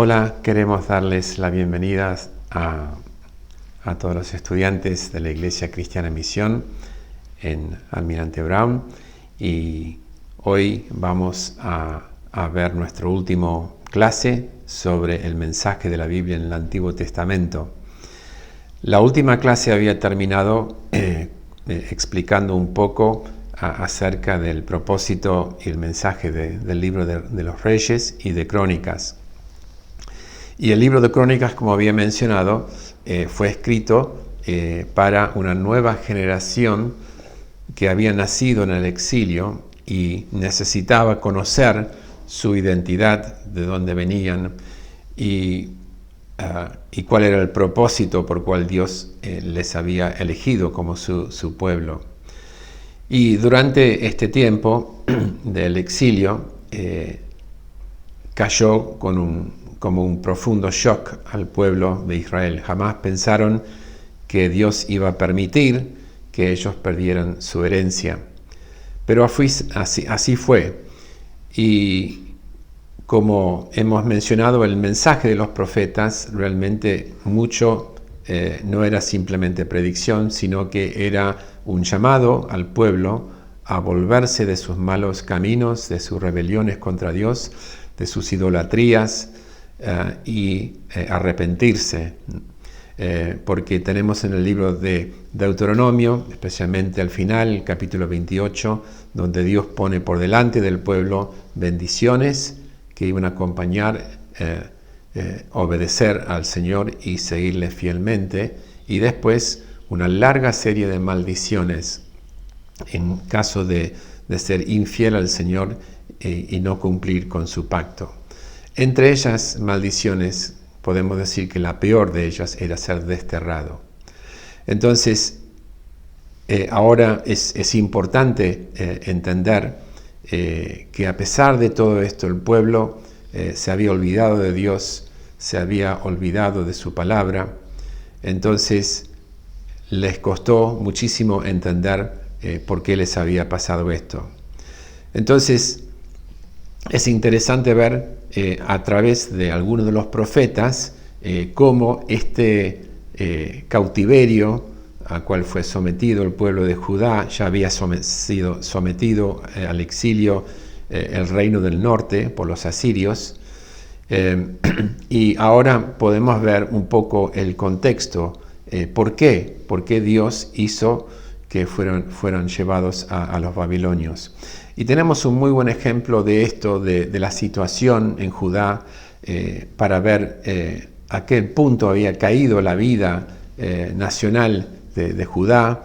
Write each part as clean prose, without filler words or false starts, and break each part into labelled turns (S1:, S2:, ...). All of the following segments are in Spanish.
S1: Hola, queremos darles la bienvenida a todos los estudiantes de la Iglesia Cristiana Misión en Almirante Brown, y hoy vamos a ver nuestra última clase sobre el mensaje de la Biblia en el Antiguo Testamento. La última clase había terminado explicando un poco acerca del propósito y el mensaje del libro de los Reyes y de Crónicas. Y el libro de Crónicas, como había mencionado, fue escrito para una nueva generación que había nacido en el exilio y necesitaba conocer su identidad, de dónde venían y cuál era el propósito por cual Dios les había elegido como su pueblo. Y durante este tiempo del exilio cayó como un profundo shock al pueblo de Israel. Jamás pensaron que Dios iba a permitir que ellos perdieran su herencia. Pero así fue. Y como hemos mencionado, el mensaje de los profetas realmente mucho no era simplemente predicción, sino que era un llamado al pueblo a volverse de sus malos caminos, de sus rebeliones contra Dios, de sus idolatrías, y arrepentirse, porque tenemos en el libro de Deuteronomio, especialmente al final, el capítulo 28, donde Dios pone por delante del pueblo bendiciones que iban a acompañar obedecer al Señor y seguirle fielmente, y después una larga serie de maldiciones en caso de ser infiel al Señor y no cumplir con su pacto. Entre ellas maldiciones, podemos decir que la peor de ellas era ser desterrado. Entonces, ahora es importante entender que a pesar de todo esto, el pueblo se había olvidado de Dios, se había olvidado de su palabra. Entonces, les costó muchísimo entender por qué les había pasado esto. Entonces, es interesante ver a través de algunos de los profetas cómo este cautiverio al cual fue sometido el pueblo de Judá ya había sido sometido al exilio el reino del norte por los asirios, y ahora podemos ver un poco el contexto, ¿por qué Dios hizo que fueran llevados a los babilonios? Y tenemos un muy buen ejemplo de esto, de la situación en Judá, para ver a qué punto había caído la vida nacional de Judá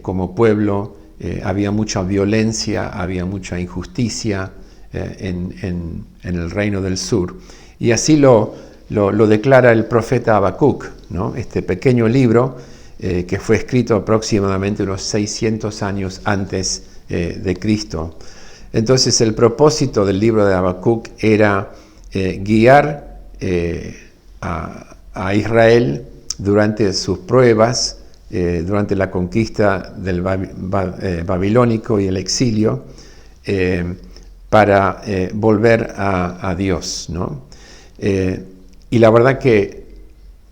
S1: como pueblo. Había mucha violencia, había mucha injusticia en el reino del sur. Y así lo declara el profeta Habacuc, ¿no? Este pequeño libro que fue escrito aproximadamente unos 600 años antes de Cristo. Entonces el propósito del libro de Habacuc era guiar a Israel durante sus pruebas, durante la conquista del babilónico y el exilio, para volver a Dios, ¿no? Y la verdad que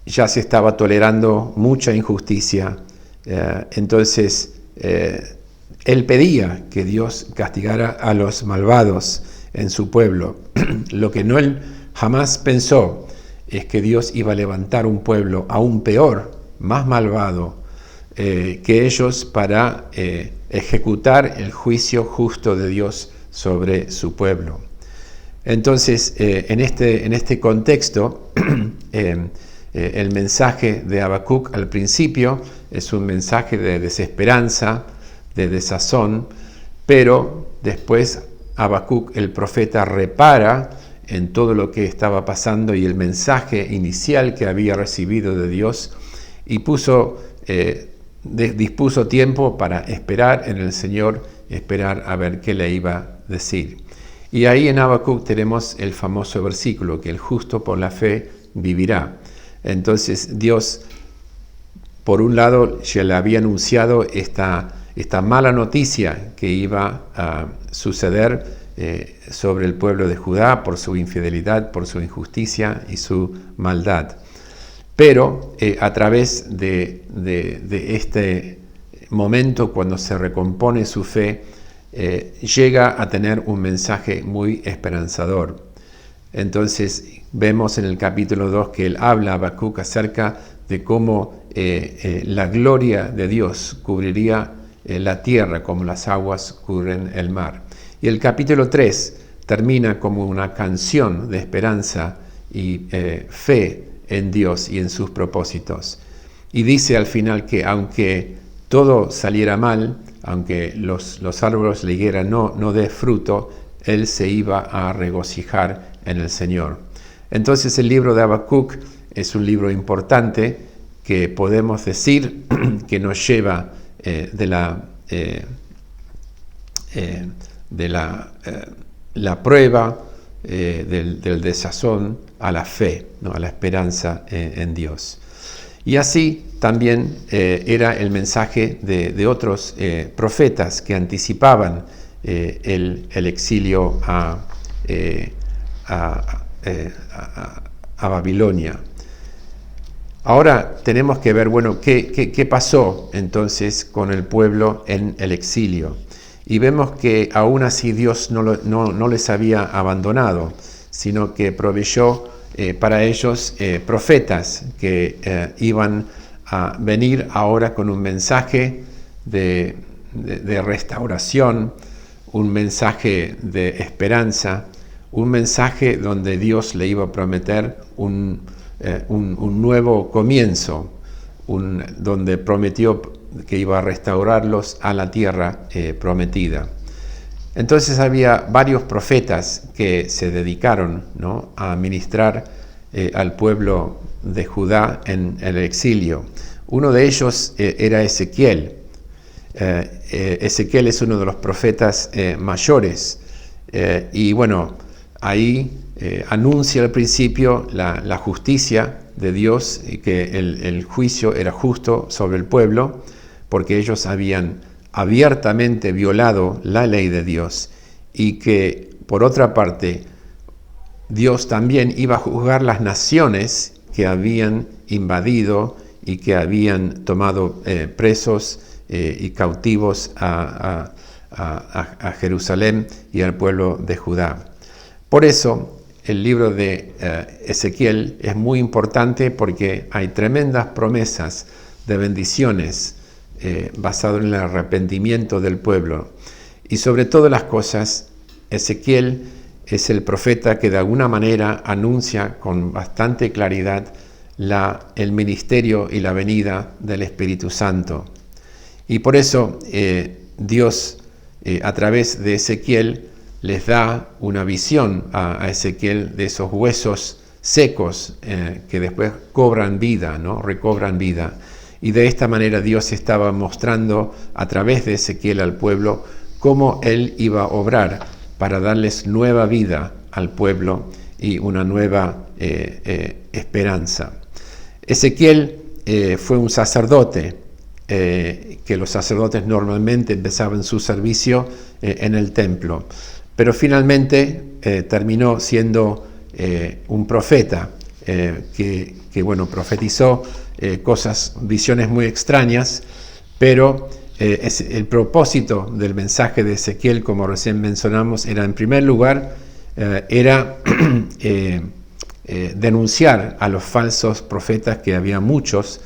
S1: ya se estaba tolerando mucha injusticia, entonces él pedía que Dios castigara a los malvados en su pueblo. Lo que él jamás pensó es que Dios iba a levantar un pueblo aún peor, más malvado que ellos, para ejecutar el juicio justo de Dios sobre su pueblo. Entonces, en este contexto, el mensaje de Habacuc al principio es un mensaje de desesperanza, de desazón, pero después Habacuc, el profeta, repara en todo lo que estaba pasando y el mensaje inicial que había recibido de Dios, y dispuso tiempo para esperar en el Señor, esperar a ver qué le iba a decir. Y ahí en Habacuc tenemos el famoso versículo, que el justo por la fe vivirá. Entonces Dios, por un lado, ya le había anunciado esta mala noticia que iba a suceder sobre el pueblo de Judá por su infidelidad, por su injusticia y su maldad. Pero a través de este momento, cuando se recompone su fe, llega a tener un mensaje muy esperanzador. Entonces vemos en el capítulo 2 que él habla a Habacuc acerca de cómo la gloria de Dios cubriría la tierra como las aguas cubren el mar. Y el capítulo 3 termina como una canción de esperanza y fe en Dios y en sus propósitos. Y dice al final que aunque todo saliera mal, aunque los árboles de la higuera no dé fruto, él se iba a regocijar en el Señor. Entonces el libro de Habacuc es un libro importante que podemos decir que nos lleva de la prueba del desazón a la fe, ¿no? A la esperanza en Dios. Y así también era el mensaje de otros profetas que anticipaban el exilio a Babilonia. Ahora tenemos que ver, bueno, qué pasó entonces con el pueblo en el exilio. Y vemos que aún así Dios no les había abandonado, sino que proveyó para ellos profetas que iban a venir ahora con un mensaje de restauración, un mensaje de esperanza, un mensaje donde Dios le iba a prometer un nuevo comienzo, donde prometió que iba a restaurarlos a la tierra prometida. Entonces había varios profetas que se dedicaron, ¿no?, a ministrar al pueblo de Judá en el exilio. Uno de ellos era Ezequiel. Ezequiel es uno de los profetas mayores. Y bueno, ahí anuncia al principio la justicia de Dios y que el juicio era justo sobre el pueblo, porque ellos habían abiertamente violado la ley de Dios, y que por otra parte Dios también iba a juzgar las naciones que habían invadido y que habían tomado presos y cautivos a Jerusalén y al pueblo de Judá. Por eso el libro de Ezequiel es muy importante, porque hay tremendas promesas de bendiciones basado en el arrepentimiento del pueblo. Y sobre todas las cosas, Ezequiel es el profeta que de alguna manera anuncia con bastante claridad el ministerio y la venida del Espíritu Santo. Y por eso Dios, a través de Ezequiel, les da una visión a Ezequiel de esos huesos secos que después cobran vida, ¿no? Recobran vida. Y de esta manera Dios estaba mostrando a través de Ezequiel al pueblo cómo Él iba a obrar para darles nueva vida al pueblo y una nueva esperanza. Ezequiel fue un sacerdote, que los sacerdotes normalmente empezaban su servicio en el templo, pero finalmente terminó siendo un profeta que profetizó visiones muy extrañas, pero el propósito del mensaje de Ezequiel, como recién mencionamos, era en primer lugar denunciar a los falsos profetas, que había muchos,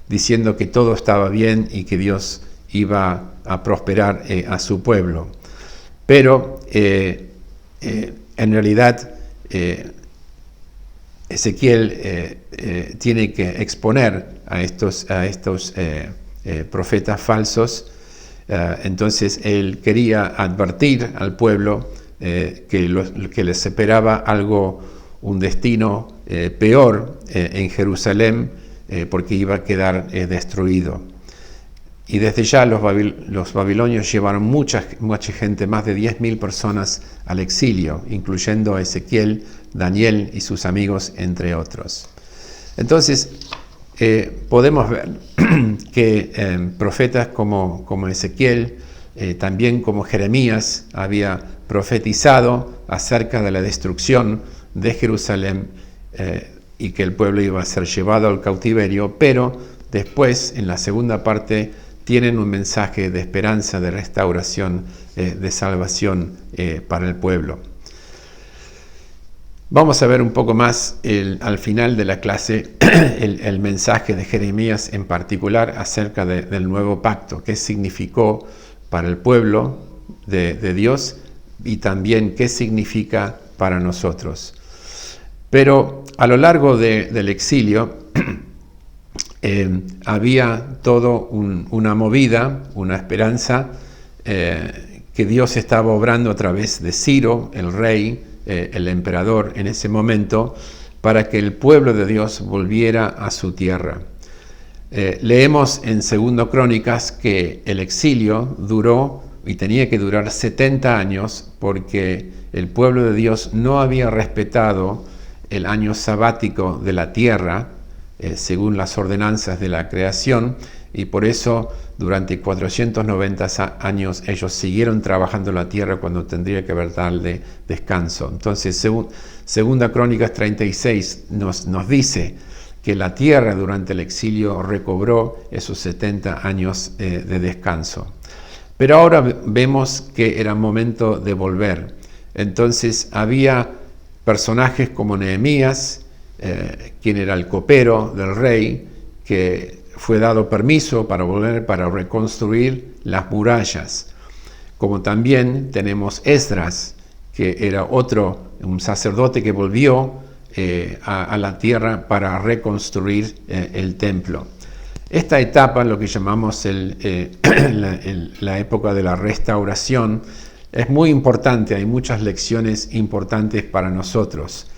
S1: diciendo que todo estaba bien y que Dios iba a prosperar a su pueblo. Pero en realidad Ezequiel tiene que exponer a estos profetas falsos. Entonces él quería advertir al pueblo que les esperaba un destino peor en Jerusalén, porque iba a quedar destruido. Y desde ya los babilonios llevaron mucha gente, más de 10.000 personas al exilio, incluyendo a Ezequiel, Daniel y sus amigos, entre otros. Entonces, podemos ver que profetas como Ezequiel, también como Jeremías, había profetizado acerca de la destrucción de Jerusalén y que el pueblo iba a ser llevado al cautiverio, pero después, en la segunda parte, tienen un mensaje de esperanza, de restauración, de salvación para el pueblo. Vamos a ver un poco más al final de la clase el mensaje de Jeremías en particular acerca del nuevo pacto, qué significó para el pueblo de Dios y también qué significa para nosotros. Pero a lo largo del exilio había todo una movida, una esperanza que Dios estaba obrando a través de Ciro, el rey, el emperador en ese momento, para que el pueblo de Dios volviera a su tierra. Leemos en 2 Crónicas que el exilio duró y tenía que durar 70 años porque el pueblo de Dios no había respetado el año sabático de la tierra, según las ordenanzas de la creación, y por eso durante 490 años ellos siguieron trabajando la tierra cuando tendría que haber darle descanso. Entonces, Segunda Crónicas 36 nos dice que la tierra durante el exilio recobró esos 70 años de descanso. Pero ahora vemos que era momento de volver. Entonces había personajes como Nehemías, quien era el copero del rey, que fue dado permiso para volver, para reconstruir las murallas. Como también tenemos Esdras, que era un sacerdote que volvió a la tierra para reconstruir el templo. Esta etapa, lo que llamamos la época de la restauración, es muy importante. Hay muchas lecciones importantes para nosotros.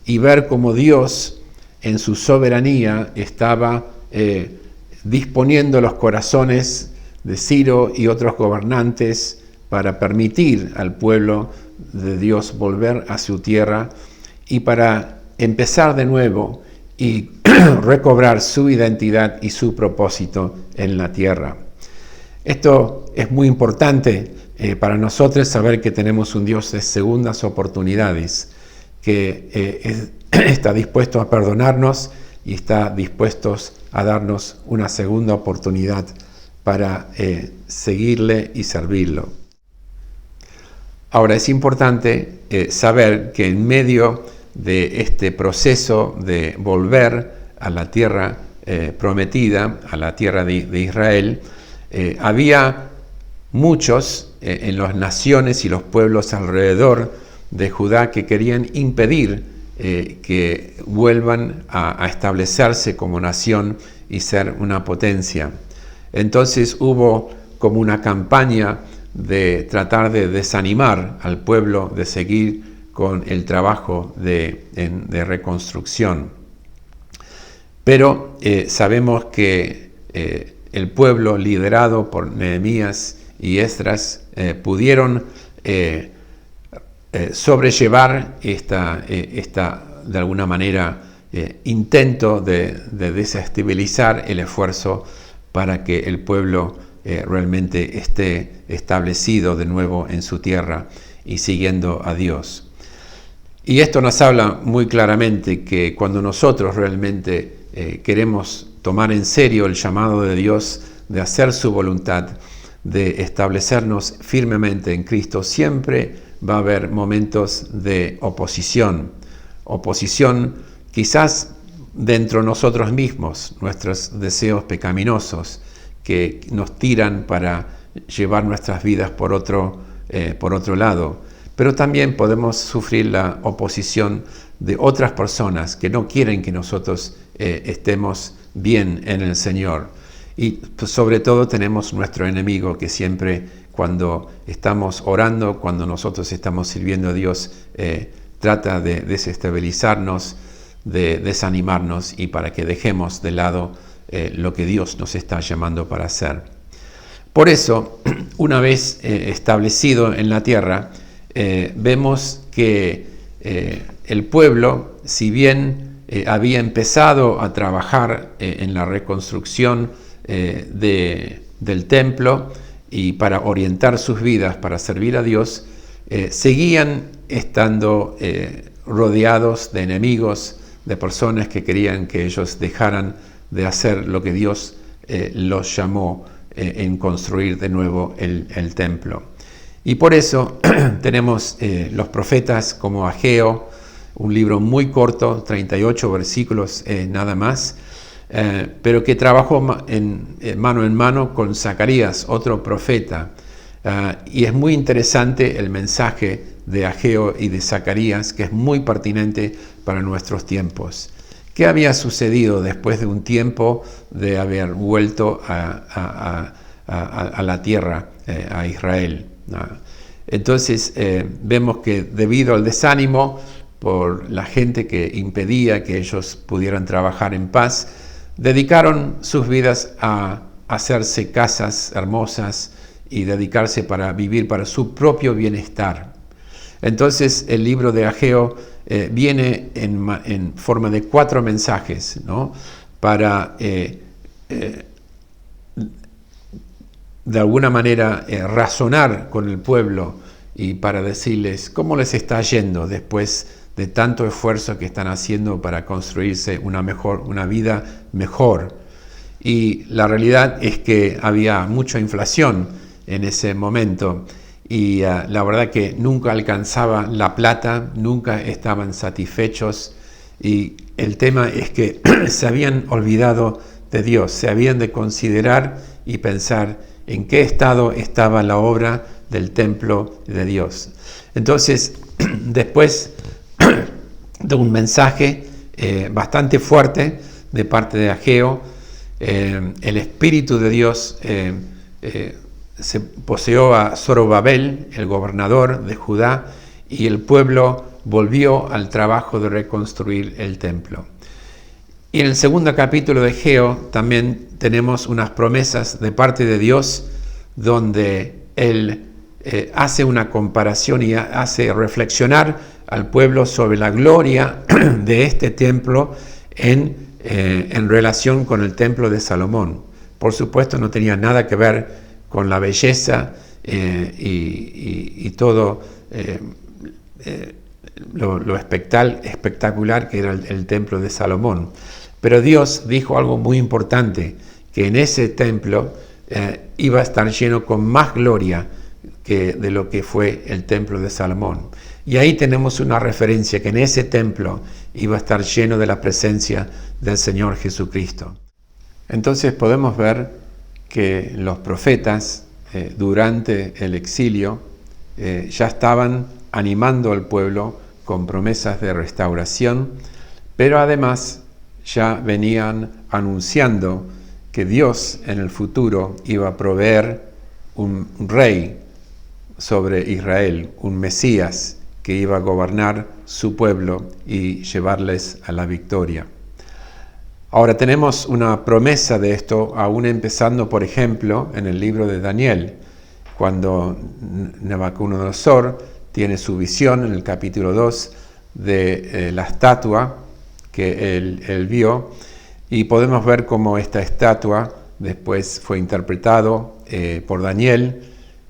S1: Y ver cómo Dios, en su soberanía, estaba disponiendo los corazones de Ciro y otros gobernantes para permitir al pueblo de Dios volver a su tierra y para empezar de nuevo y recobrar su identidad y su propósito en la tierra. Esto es muy importante para nosotros, saber que tenemos un Dios de segundas oportunidades, que está dispuesto a perdonarnos y está dispuesto a darnos una segunda oportunidad para seguirle y servirlo. Ahora, es importante saber que en medio de este proceso de volver a la tierra prometida, a la tierra de Israel, había muchos en las naciones y los pueblos alrededor de Judá que querían impedir que vuelvan a establecerse como nación y ser una potencia. Entonces hubo como una campaña de tratar de desanimar al pueblo de seguir con el trabajo de reconstrucción. Pero sabemos que el pueblo liderado por Nehemías y Esdras pudieron sobrellevar esta de alguna manera intento de desestabilizar el esfuerzo para que el pueblo realmente esté establecido de nuevo en su tierra y siguiendo a Dios. Y esto nos habla muy claramente que cuando nosotros realmente queremos tomar en serio el llamado de Dios de hacer su voluntad, de establecernos firmemente en Cristo, siempre va a haber momentos de oposición quizás dentro de nosotros mismos, nuestros deseos pecaminosos que nos tiran para llevar nuestras vidas por otro lado. Pero también podemos sufrir la oposición de otras personas que no quieren que nosotros estemos bien en el Señor. Y sobre todo tenemos nuestro enemigo que siempre, cuando estamos orando, cuando nosotros estamos sirviendo a Dios, trata de desestabilizarnos, de desanimarnos y para que dejemos de lado lo que Dios nos está llamando para hacer. Por eso, una vez establecido en la tierra, vemos que el pueblo, si bien había empezado a trabajar en la reconstrucción del templo y para orientar sus vidas para servir a Dios, seguían estando rodeados de enemigos, de personas que querían que ellos dejaran de hacer lo que Dios los llamó en construir de nuevo el templo. Y por eso tenemos los profetas como Ageo, un libro muy corto, 38 versículos nada más, pero que trabajó mano en mano con Zacarías, otro profeta. Y es muy interesante el mensaje de Ageo y de Zacarías, que es muy pertinente para nuestros tiempos. ¿Qué había sucedido después de un tiempo de haber vuelto a la tierra, a Israel? Entonces vemos que debido al desánimo por la gente que impedía que ellos pudieran trabajar en paz, dedicaron sus vidas a hacerse casas hermosas y dedicarse para vivir para su propio bienestar. Entonces el libro de Ageo viene en forma de 4 mensajes, ¿no? Para de alguna manera razonar con el pueblo y para decirles cómo les está yendo después de tanto esfuerzo que están haciendo para construirse una vida mejor. Y la realidad es que había mucha inflación en ese momento y la verdad que nunca alcanzaban la plata, nunca estaban satisfechos, y el tema es que se habían olvidado de Dios, se habían de considerar y pensar en qué estado estaba la obra del templo de Dios. Entonces, después de un mensaje bastante fuerte de parte de Ageo, el Espíritu de Dios se poseó a Zorobabel, el gobernador de Judá, y el pueblo volvió al trabajo de reconstruir el templo. Y en el segundo capítulo de Ageo también tenemos unas promesas de parte de Dios, donde Él hace una comparación y hace reflexionar al pueblo sobre la gloria de este templo en relación con el templo de Salomón. Por supuesto, no tenía nada que ver con la belleza y todo lo espectacular que era el templo de Salomón. Pero Dios dijo algo muy importante, que en ese templo iba a estar lleno con más gloria que de lo que fue el templo de Salomón. Y ahí tenemos una referencia, que en ese templo iba a estar lleno de la presencia del Señor Jesucristo. Entonces podemos ver que los profetas durante el exilio ya estaban animando al pueblo con promesas de restauración, pero además ya venían anunciando que Dios en el futuro iba a proveer un rey sobre Israel, un Mesías que iba a gobernar su pueblo y llevarles a la victoria. Ahora tenemos una promesa de esto, aún empezando, por ejemplo, en el libro de Daniel, cuando Nabucodonosor tiene su visión en el capítulo 2 de la estatua que él vio, y podemos ver cómo esta estatua después fue interpretado por Daniel,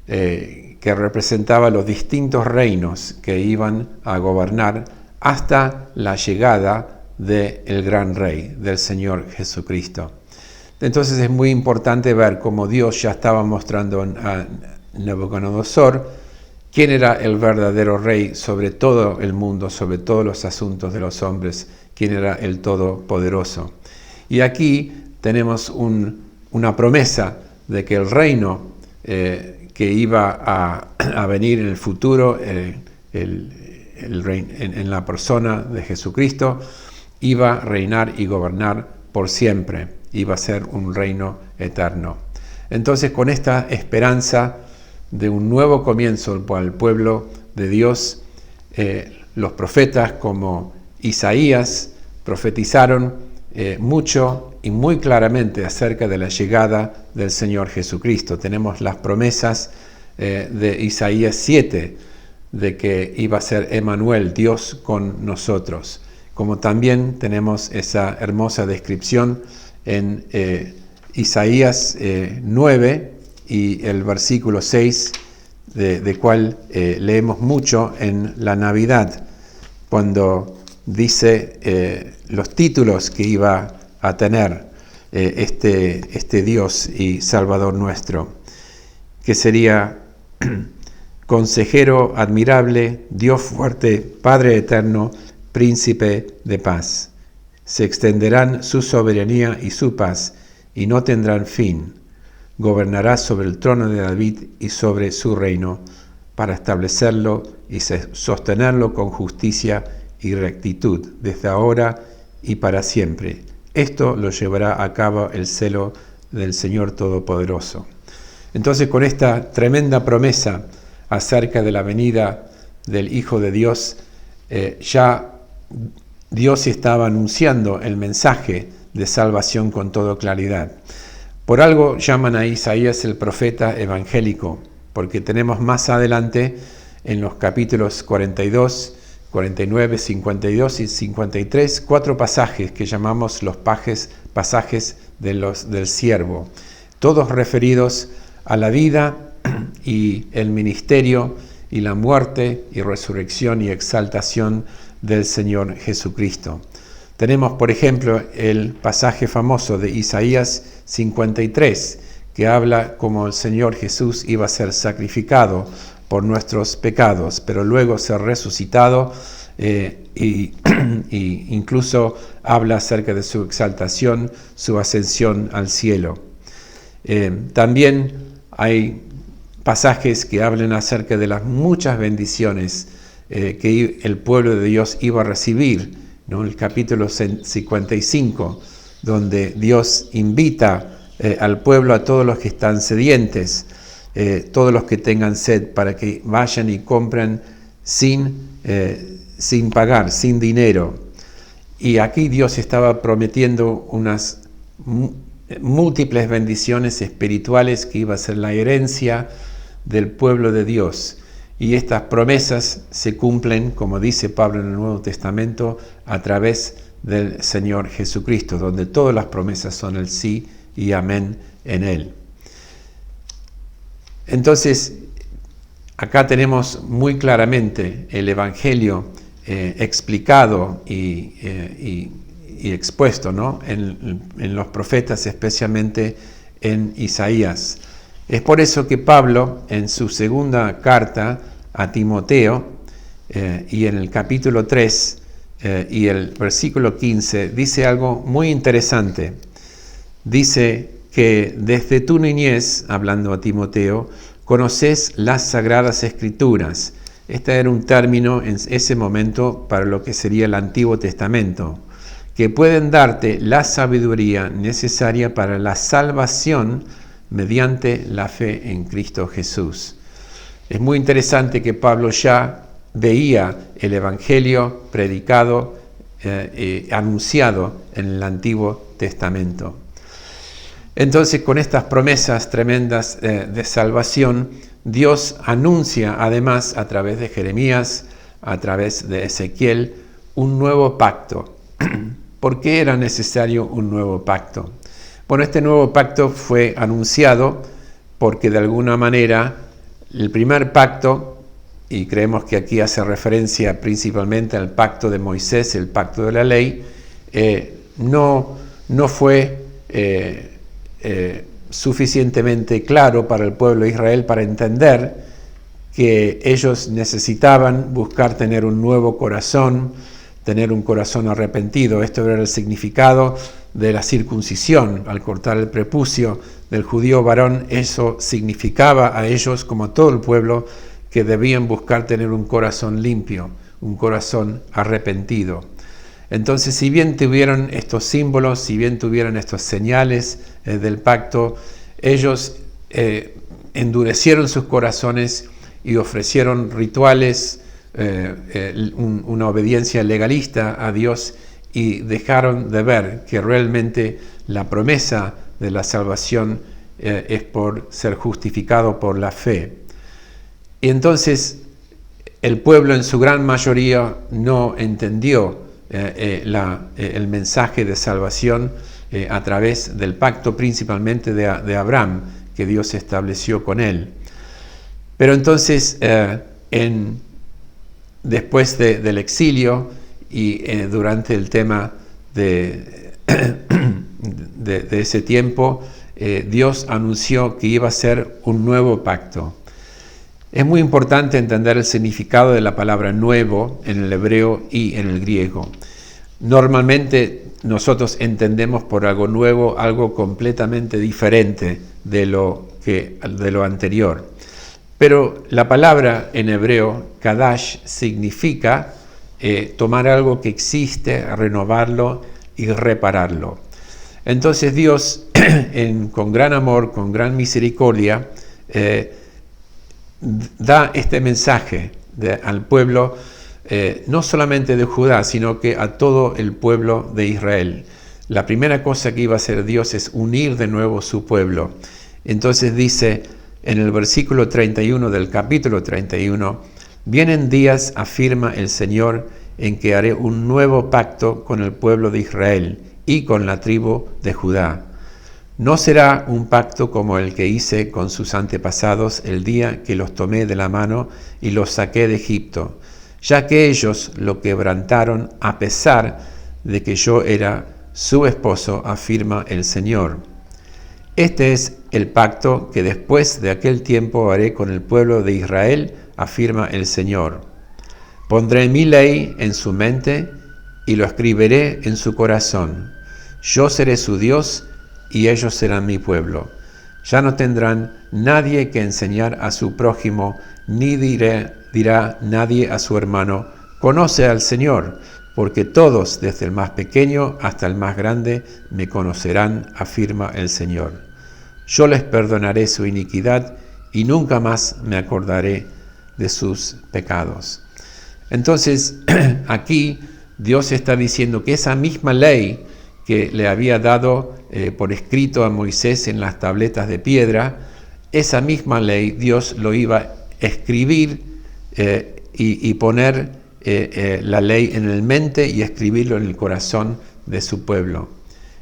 S1: que representaba los distintos reinos que iban a gobernar hasta la llegada del gran rey, del Señor Jesucristo. Entonces es muy importante ver cómo Dios ya estaba mostrando a Nabucodonosor quién era el verdadero rey sobre todo el mundo, sobre todos los asuntos de los hombres, quién era el Todopoderoso. Y aquí tenemos una promesa de que el reino que iba a venir en el futuro, el reino, en la persona de Jesucristo, iba a reinar y gobernar por siempre, iba a ser un reino eterno. Entonces, con esta esperanza de un nuevo comienzo para el pueblo de Dios, los profetas como Isaías profetizaron mucho y muy claramente acerca de la llegada del Señor Jesucristo. Tenemos las promesas de Isaías 7, de que iba a ser Emmanuel, Dios con nosotros. Como también tenemos esa hermosa descripción en Isaías 9 y el versículo 6, de cual leemos mucho en la Navidad, cuando dice los títulos que iba a tener este Dios y Salvador nuestro, que sería Consejero admirable, Dios fuerte, Padre eterno, Príncipe de paz. Se extenderán su soberanía y su paz, y no tendrán fin. Gobernará sobre el trono de David y sobre su reino, para establecerlo y sostenerlo con justicia y rectitud, desde ahora y para siempre. Esto lo llevará a cabo el celo del Señor Todopoderoso. Entonces, con esta tremenda promesa acerca de la venida del Hijo de Dios, ya Dios estaba anunciando el mensaje de salvación con toda claridad. Por algo llaman a Isaías el profeta evangélico, porque tenemos más adelante en los capítulos 42, 49, 52 y 53, 4 pasajes que llamamos los pasajes del siervo, todos referidos a la vida y el ministerio y la muerte y resurrección y exaltación del Señor Jesucristo. Tenemos, por ejemplo, el pasaje famoso de Isaías 53, que habla como el Señor Jesús iba a ser sacrificado por nuestros pecados, pero luego ser resucitado, y incluso habla acerca de su exaltación, su ascensión al cielo. También hay pasajes que hablan acerca de las muchas bendiciones que el pueblo de Dios iba a recibir, ¿no? El capítulo 55, donde Dios invita al pueblo, a todos los que están sedientes, todos los que tengan sed, para que vayan y compren sin pagar, sin dinero. Y aquí Dios estaba prometiendo unas múltiples bendiciones espirituales que iba a ser la herencia del pueblo de Dios. Y estas promesas se cumplen, como dice Pablo en el Nuevo Testamento, a través del Señor Jesucristo, donde todas las promesas son el sí y amén en Él. Entonces, acá tenemos muy claramente el Evangelio explicado y expuesto, ¿no? en los profetas, especialmente en Isaías. Es por eso que Pablo, en su segunda carta a Timoteo, y en el capítulo 3 y el versículo 15, dice algo muy interesante. Dice que desde tu niñez, hablando a Timoteo, conoces las Sagradas Escrituras. Este era un término en ese momento para lo que sería el Antiguo Testamento, que pueden darte la sabiduría necesaria para la salvación mediante la fe en Cristo Jesús. Es muy interesante que Pablo ya veía el Evangelio predicado, anunciado en el Antiguo Testamento. Entonces, con estas promesas tremendas de salvación, Dios anuncia además a través de Jeremías, a través de Ezequiel, un nuevo pacto. ¿Por qué era necesario un nuevo pacto? Bueno, este nuevo pacto fue anunciado porque de alguna manera el primer pacto, y creemos que aquí hace referencia principalmente al pacto de Moisés, el pacto de la ley, no fue suficientemente claro para el pueblo de Israel para entender que ellos necesitaban buscar tener un nuevo corazón, tener un corazón arrepentido. Esto era el significado de la circuncisión. Al cortar el prepucio del judío varón, eso significaba a ellos, como a todo el pueblo, que debían buscar tener un corazón limpio, un corazón arrepentido. Entonces, si bien tuvieron estos símbolos, si bien tuvieron estos señales del pacto, ellos endurecieron sus corazones y ofrecieron rituales, una obediencia legalista a Dios, y dejaron de ver que realmente la promesa de la salvación es por ser justificado por la fe. Y entonces el pueblo en su gran mayoría no entendió el mensaje de salvación a través del pacto principalmente de Abraham, que Dios estableció con él. Pero entonces, después del exilio y durante el tema de ese tiempo, Dios anunció que iba a ser un nuevo pacto. Es muy importante entender el significado de la palabra nuevo en el hebreo y en el griego. Normalmente nosotros entendemos por algo nuevo algo completamente diferente de lo anterior. Pero la palabra en hebreo, kadash, significa tomar algo que existe, renovarlo y repararlo. Entonces Dios, con gran amor, con gran misericordia, da este mensaje al pueblo, no solamente de Judá, sino que a todo el pueblo de Israel. La primera cosa que iba a hacer Dios es unir de nuevo su pueblo. Entonces dice en el versículo 31 del capítulo 31, vienen días, afirma el Señor, en que haré un nuevo pacto con el pueblo de Israel y con la tribu de Judá. No será un pacto como el que hice con sus antepasados el día que los tomé de la mano y los saqué de Egipto, ya que ellos lo quebrantaron a pesar de que yo era su esposo, afirma el Señor. Este es el pacto que después de aquel tiempo haré con el pueblo de Israel, afirma el Señor. Pondré mi ley en su mente y lo escribiré en su corazón. Yo seré su Dios y ellos serán mi pueblo. Ya no tendrán nadie que enseñar a su prójimo, ni dirá nadie a su hermano, conoce al Señor, porque todos, desde el más pequeño hasta el más grande, me conocerán, afirma el Señor. Yo les perdonaré su iniquidad y nunca más me acordaré de sus pecados. Entonces, aquí Dios está diciendo que esa misma ley que le había dado por escrito a Moisés en las tabletas de piedra, esa misma ley Dios lo iba a escribir y poner la ley en el mente y escribirlo en el corazón de su pueblo.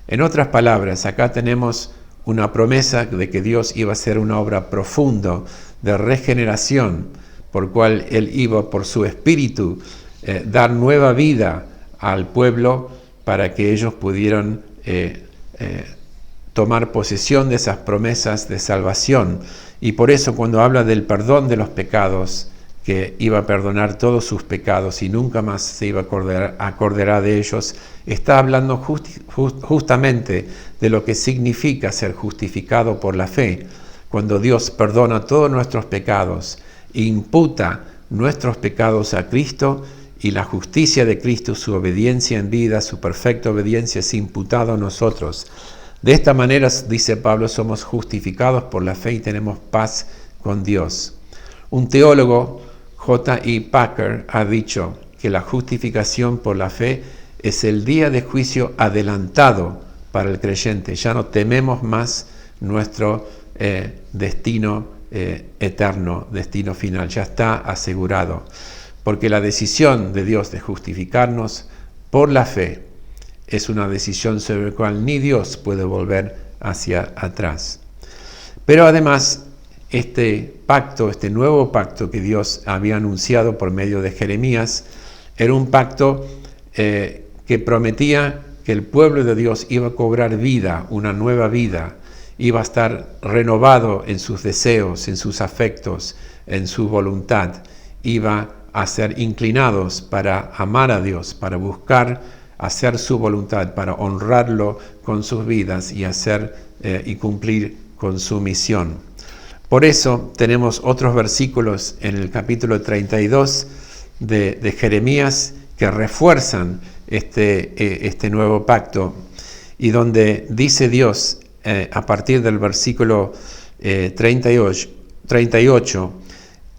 S1: En otras palabras, acá tenemos una promesa de que Dios iba a hacer una obra profunda de regeneración, por cual Él iba por su espíritu dar nueva vida al pueblo para que ellos pudieran tomar posesión de esas promesas de salvación. Y por eso cuando habla del perdón de los pecados, que iba a perdonar todos sus pecados y nunca más se iba a acordar de ellos, está hablando justamente de lo que significa ser justificado por la fe. Cuando Dios perdona todos nuestros pecados, imputa nuestros pecados a Cristo, y la justicia de Cristo, su obediencia en vida, su perfecta obediencia es imputado a nosotros. De esta manera, dice Pablo, somos justificados por la fe y tenemos paz con Dios. Un teólogo, J.I. Packer, ha dicho que la justificación por la fe es el día de juicio adelantado para el creyente. Ya no tememos más nuestro destino eterno, destino final, ya está asegurado. Porque la decisión de Dios de justificarnos por la fe es una decisión sobre la cual ni Dios puede volver hacia atrás. Pero además, este pacto, este nuevo pacto que Dios había anunciado por medio de Jeremías, era un pacto que prometía que el pueblo de Dios iba a cobrar vida, una nueva vida, iba a estar renovado en sus deseos, en sus afectos, en su voluntad, iba a ser inclinados para amar a Dios, para buscar hacer su voluntad, para honrarlo con sus vidas y hacer y cumplir con su misión. Por eso tenemos otros versículos en el capítulo 32 de Jeremías que refuerzan este nuevo pacto, y donde dice Dios a partir del versículo 38,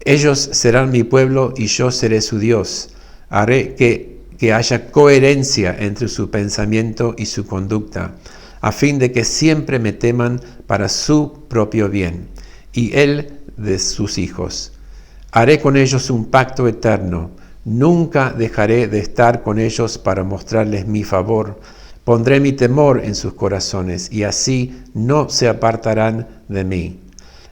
S1: ellos serán mi pueblo y yo seré su Dios. Haré que haya coherencia entre su pensamiento y su conducta, a fin de que siempre me teman para su propio bien, y él de sus hijos. Haré con ellos un pacto eterno. Nunca dejaré de estar con ellos para mostrarles mi favor. Pondré mi temor en sus corazones, y así no se apartarán de mí.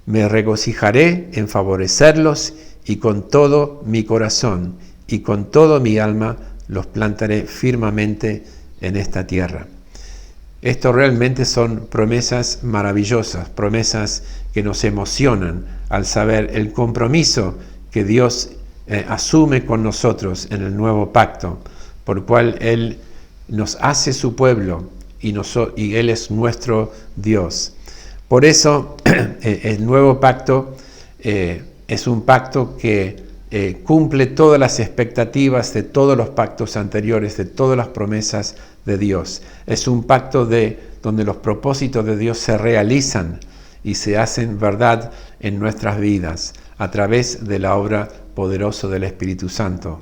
S1: Me regocijaré en favorecerlos y con todo mi corazón y con todo mi alma los plantaré firmemente en esta tierra. Esto realmente son promesas maravillosas, promesas que nos emocionan al saber el compromiso que Dios asume con nosotros en el nuevo pacto, por el cual Él nos hace su pueblo y Él es nuestro Dios. Por eso el nuevo pacto es un pacto que cumple todas las expectativas de todos los pactos anteriores, de todas las promesas de Dios. Es un pacto donde los propósitos de Dios se realizan y se hacen verdad en nuestras vidas a través de la obra poderosa del Espíritu Santo.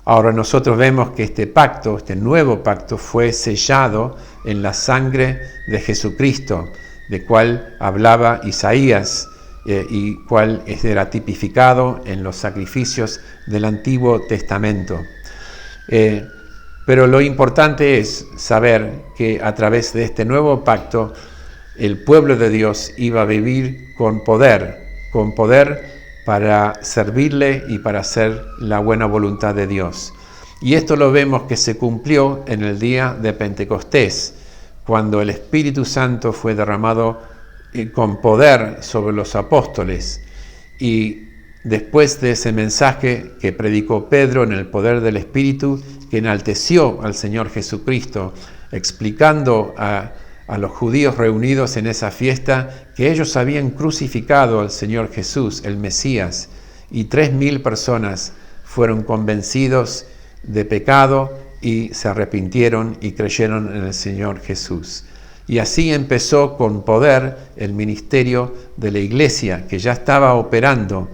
S1: Ahora nosotros vemos que este pacto, este nuevo pacto, fue sellado en la sangre de Jesucristo, de cual hablaba Isaías y cual era tipificado en los sacrificios del Antiguo Testamento. Pero lo importante es saber que a través de este nuevo pacto el pueblo de Dios iba a vivir con poder para servirle y para hacer la buena voluntad de Dios. Y esto lo vemos que se cumplió en el día de Pentecostés, cuando el Espíritu Santo fue derramado con poder sobre los apóstoles. Y después de ese mensaje que predicó Pedro en el poder del Espíritu, que enalteció al Señor Jesucristo, explicando a los judíos reunidos en esa fiesta que ellos habían crucificado al Señor Jesús, el Mesías, y 3.000 personas fueron convencidos de pecado y se arrepintieron y creyeron en el Señor Jesús. Y así empezó con poder el ministerio de la iglesia, que ya estaba operando,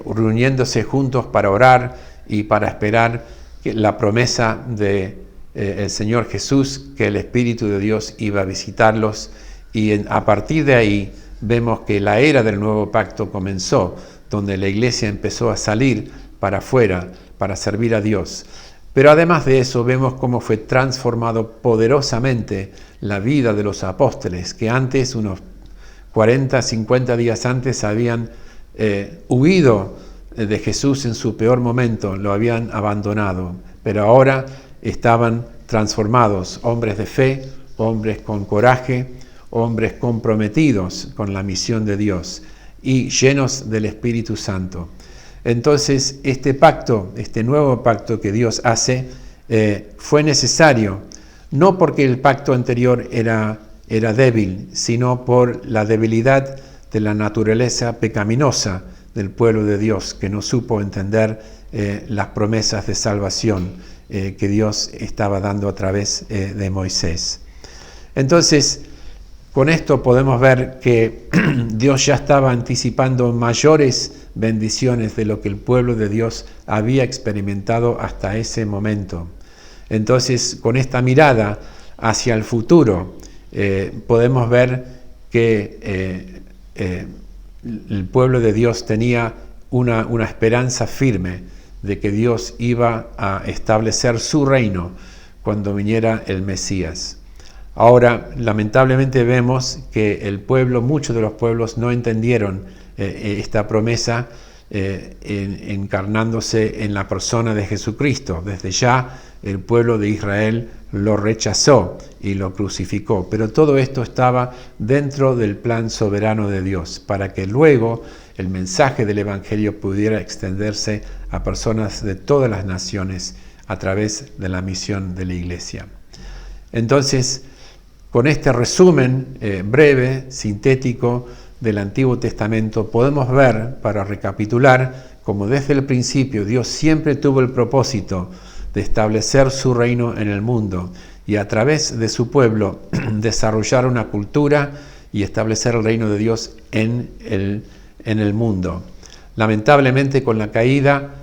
S1: reuniéndose juntos para orar y para esperar la promesa de el Señor Jesús, que el Espíritu de Dios iba a visitarlos, y a partir de ahí vemos que la era del nuevo pacto comenzó, donde la iglesia empezó a salir para afuera para servir a Dios. Pero además de eso vemos cómo fue transformado poderosamente la vida de los apóstoles, que antes, unos 40, 50 días antes, habían huido de Jesús en su peor momento, lo habían abandonado, pero ahora estaban transformados, hombres de fe, hombres con coraje, hombres comprometidos con la misión de Dios y llenos del Espíritu Santo. Entonces, este pacto, este nuevo pacto que Dios hace, fue necesario, no porque el pacto anterior era débil, sino por la debilidad de la naturaleza pecaminosa del pueblo de Dios, que no supo entender las promesas de salvación que Dios estaba dando a través de Moisés. Entonces, con esto podemos ver que Dios ya estaba anticipando mayores bendiciones de lo que el pueblo de Dios había experimentado hasta ese momento. Entonces, con esta mirada hacia el futuro, podemos ver que el pueblo de Dios tenía una esperanza firme de que Dios iba a establecer su reino cuando viniera el Mesías. Ahora, lamentablemente vemos que muchos de los pueblos no entendieron esta promesa encarnándose en la persona de Jesucristo. Desde ya el pueblo de Israel lo rechazó y lo crucificó, pero todo esto estaba dentro del plan soberano de Dios, para que luego el mensaje del Evangelio pudiera extenderse a personas de todas las naciones a través de la misión de la Iglesia. Entonces, con este resumen breve, sintético del Antiguo Testamento, podemos ver, para recapitular, como desde el principio Dios siempre tuvo el propósito de establecer su reino en el mundo y a través de su pueblo desarrollar una cultura y establecer el reino de Dios en el mundo. Lamentablemente, con la caída,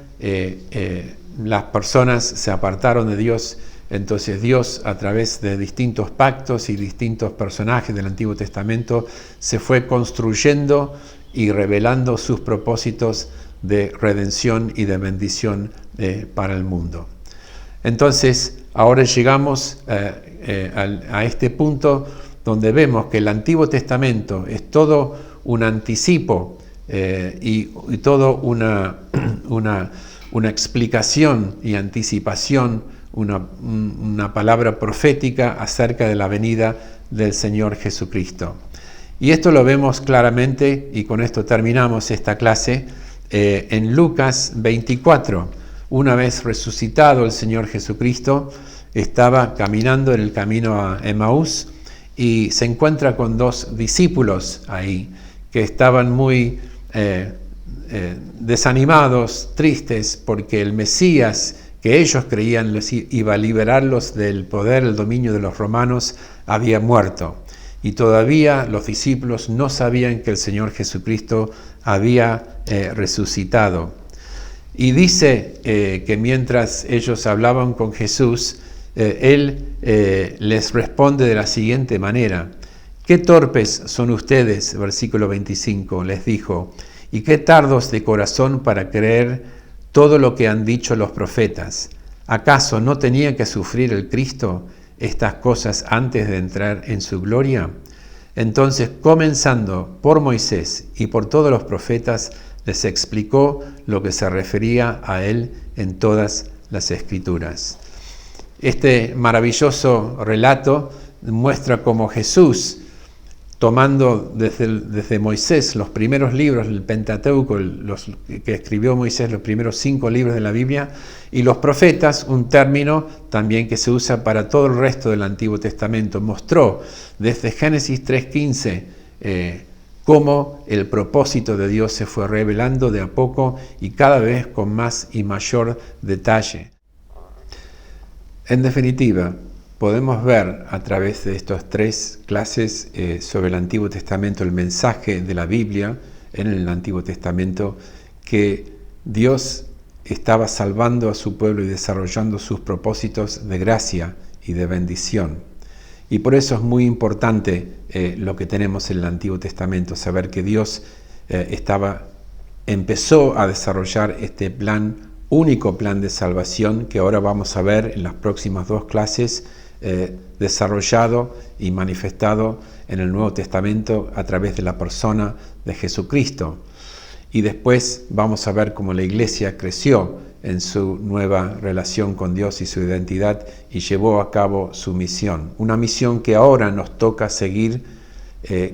S1: las personas se apartaron de Dios. Entonces Dios, a través de distintos pactos y distintos personajes del Antiguo Testamento, se fue construyendo y revelando sus propósitos de redención y de bendición para el mundo. Entonces, ahora llegamos a este punto donde vemos que el Antiguo Testamento es todo un anticipo y todo una explicación y anticipación, una palabra profética acerca de la venida del Señor Jesucristo. Y esto lo vemos claramente, y con esto terminamos esta clase, en Lucas 24. Una vez resucitado el Señor Jesucristo, estaba caminando en el camino a Emaús y se encuentra con dos discípulos ahí que estaban muy desanimados, tristes, porque el Mesías que ellos creían les iba a liberarlos del poder, el dominio de los romanos, había muerto. Y todavía los discípulos no sabían que el Señor Jesucristo había resucitado. Y dice que mientras ellos hablaban con Jesús, Él les responde de la siguiente manera: «¿Qué torpes son ustedes?», versículo 25, les dijo, «y qué tardos de corazón para creer todo lo que han dicho los profetas. ¿Acaso no tenía que sufrir el Cristo estas cosas antes de entrar en su gloria?». Entonces, comenzando por Moisés y por todos los profetas, les explicó lo que se refería a él en todas las Escrituras. Este maravilloso relato muestra cómo Jesús, tomando desde Moisés los primeros libros del Pentateuco, los que escribió Moisés, los primeros 5 libros de la Biblia, y los profetas, un término también que se usa para todo el resto del Antiguo Testamento, mostró desde Génesis 3:15 cómo el propósito de Dios se fue revelando de a poco y cada vez con más y mayor detalle. En definitiva, podemos ver a través de estas 3 clases sobre el Antiguo Testamento, el mensaje de la Biblia en el Antiguo Testamento, que Dios estaba salvando a su pueblo y desarrollando sus propósitos de gracia y de bendición. Y por eso es muy importante lo que tenemos en el Antiguo Testamento, saber que Dios empezó a desarrollar este único plan de salvación que ahora vamos a ver en las próximas 2 clases, desarrollado y manifestado en el Nuevo Testamento a través de la persona de Jesucristo. Y después vamos a ver cómo la Iglesia creció en su nueva relación con Dios y su identidad y llevó a cabo su misión. Una misión que ahora nos toca seguir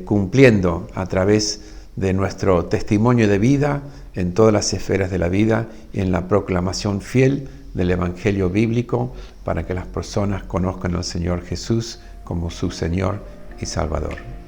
S1: cumpliendo a través de nuestro testimonio de vida en todas las esferas de la vida y en la proclamación fiel del Evangelio bíblico para que las personas conozcan al Señor Jesús como su Señor y Salvador.